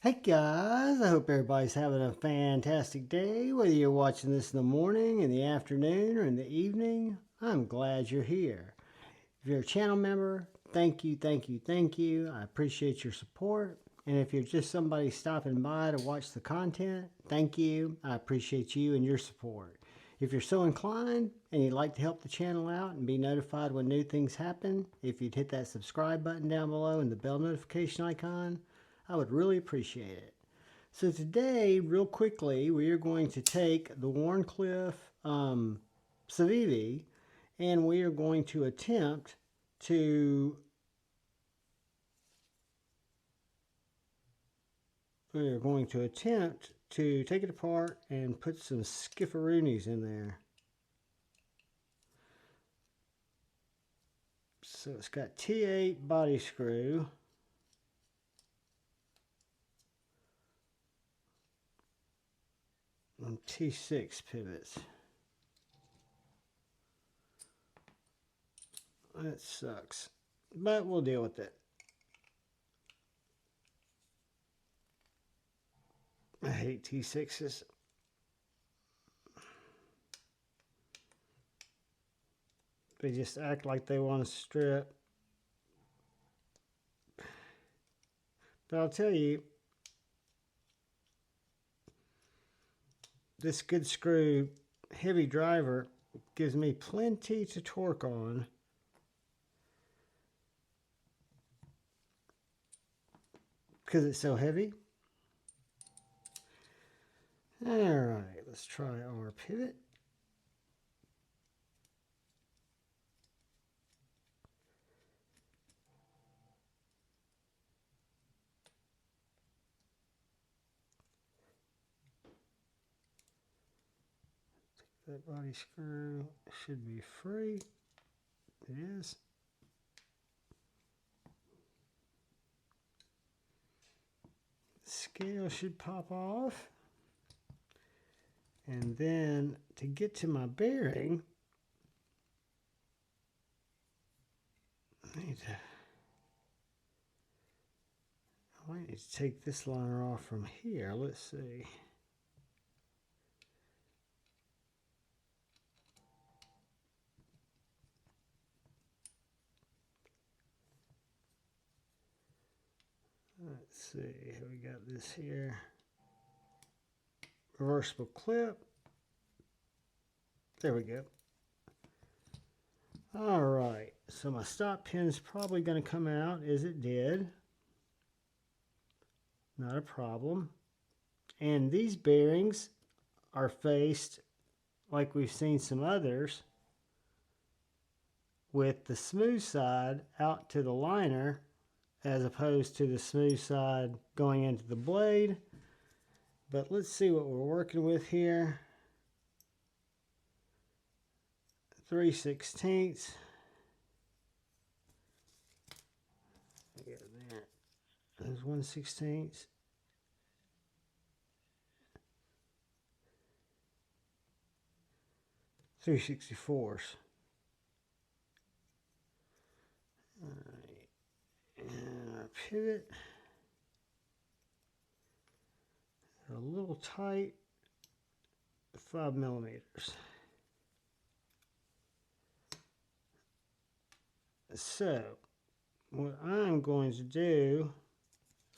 Hey guys, I hope everybody's having a fantastic day, whether you're watching this in the morning, in the afternoon, or in the evening. I'm glad you're here. If you're a channel member, thank you, thank you, thank you. I appreciate your support. And if you're just somebody stopping by to watch the content, thank you. I appreciate you and your support. If you're so inclined and you'd like to help the channel out and be notified when new things happen, if you'd hit that subscribe button down below and the bell notification icon, I would really appreciate it. So today, real quickly, we are going to take the Wharncliffe Civivi and we are going to attempt to take it apart and put some skifferoonies in there. So it's got T8 body screw. And T6 pivots. That sucks, but we'll deal with it. I hate T6s. They just act like they want to strip. But I'll tell you, this good screw heavy driver gives me plenty to torque on. Because it's so heavy. Alright, let's try our pivot. That body screw should be free. It is. The scale should pop off. And then to get to my bearing, I might need to take this liner off from here. Let's see. Let's see, we got this here. Reversible clip. There we go. All right, so my stop pin is probably going to come out as it did. Not a problem. And these bearings are faced, like we've seen some others, with the smooth side out to the liner as opposed to the smooth side going into the blade. But let's see what we're working with here. 3/16. There's 1/16. 3/64. Alright. And our pivot. A little tight. 5 millimeters. So, what I'm going to do,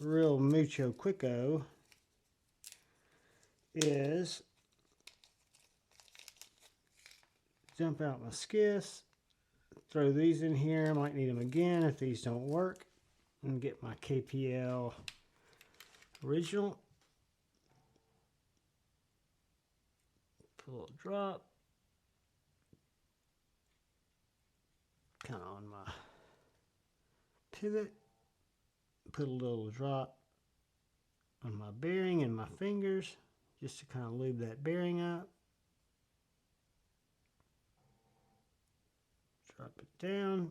real mucho quicko, is dump out my skiffs, throw these in here. I might need them again if these don't work, and get my KPL original. Put a little drop, kind of on my pivot. Put a little drop on my bearing and my fingers, just to kind of lube that bearing up. Drop it down.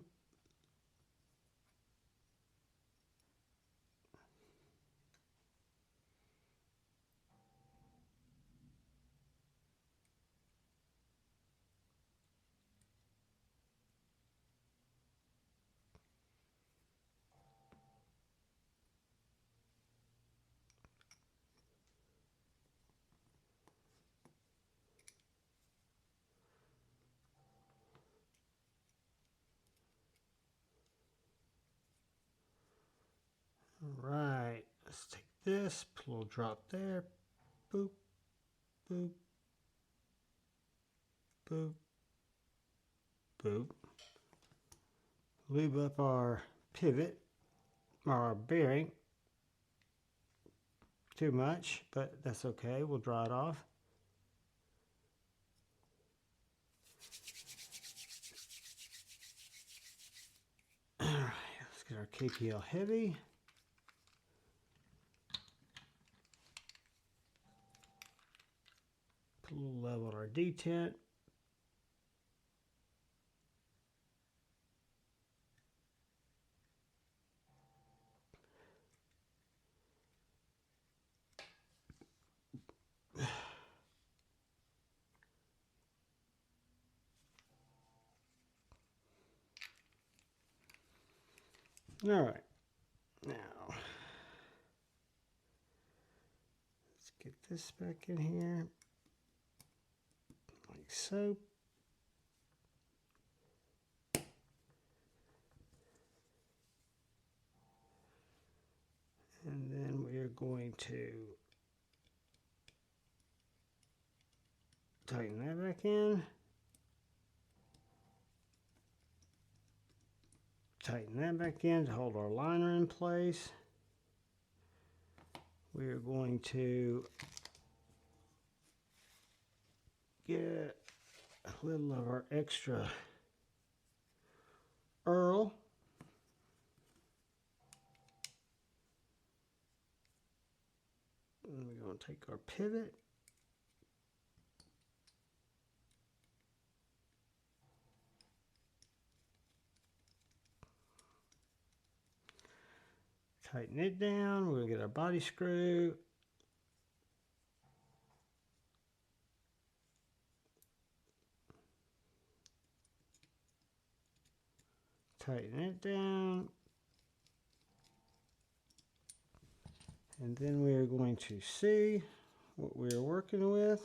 Alright, let's take this, put a little drop there. Boop, boop, boop, boop. Lube up our pivot, or our bearing. Too much, but that's okay. We'll dry it off. Alright, let's get our KPL heavy. Put a little level on our detent. Alright, now let's get this back in here, like so. And then we're going to tighten that back in. Tighten that back in to hold our liner in place. We're going to get a little of our extra Earl. And we're going to take our pivot. Tighten it down. We're going to get our body screw. Tighten it down. And then we're going to see what we're working with.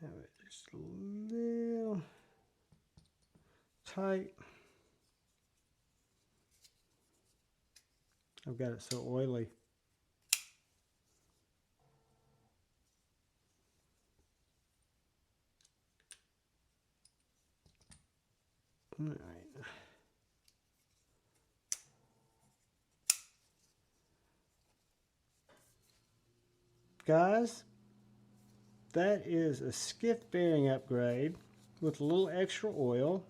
Have it just a little tight. I've got it so oily. All right. Guys, that is a skiff bearing upgrade with a little extra oil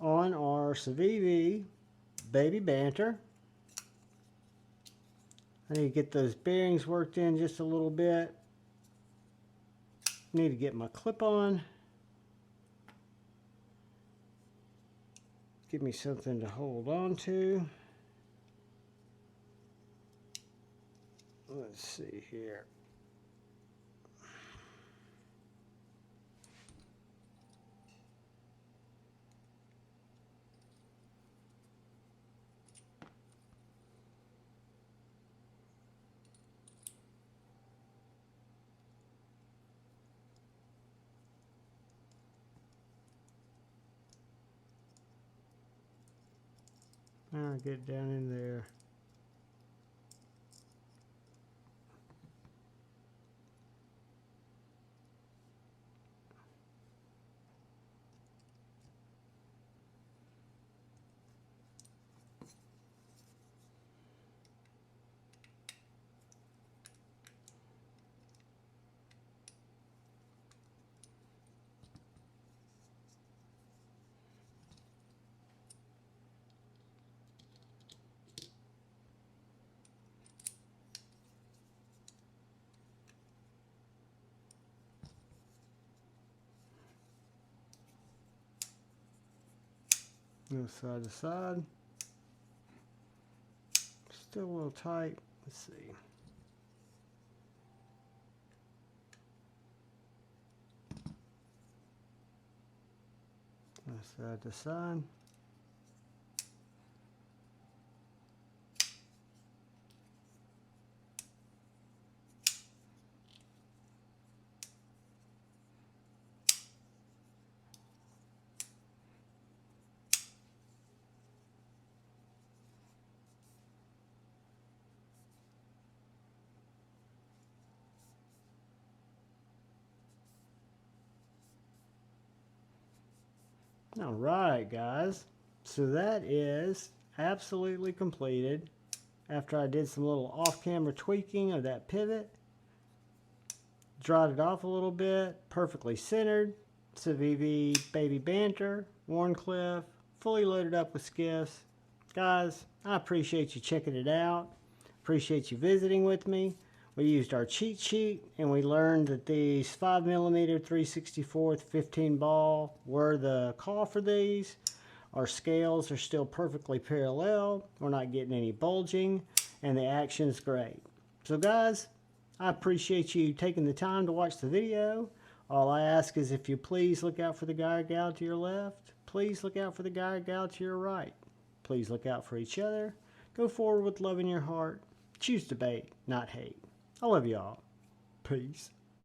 on our Civivi baby Banter. I need to get those bearings worked in just a little bit. Need to get my clip on. Give me something to hold on to. Let's see here. I'll get down in there. Go side to side. Still a little tight. Let's see. Go side to side. All right, guys. So that is absolutely completed. After I did some little off-camera tweaking of that pivot, dried it off a little bit, perfectly centered. Civivi baby Banter, Wharncliffe, fully loaded up with skiffs. Guys, I appreciate you checking it out. Appreciate you visiting with me. We used our cheat sheet and we learned that these 5mm 3/64 15 ball were the call for these. Our scales are still perfectly parallel. We're not getting any bulging and the action's great. So guys, I appreciate you taking the time to watch the video. All I ask is if you please look out for the guy or gal to your left. Please look out for the guy or gal to your right. Please look out for each other. Go forward with love in your heart. Choose debate, not hate. I love y'all. Peace.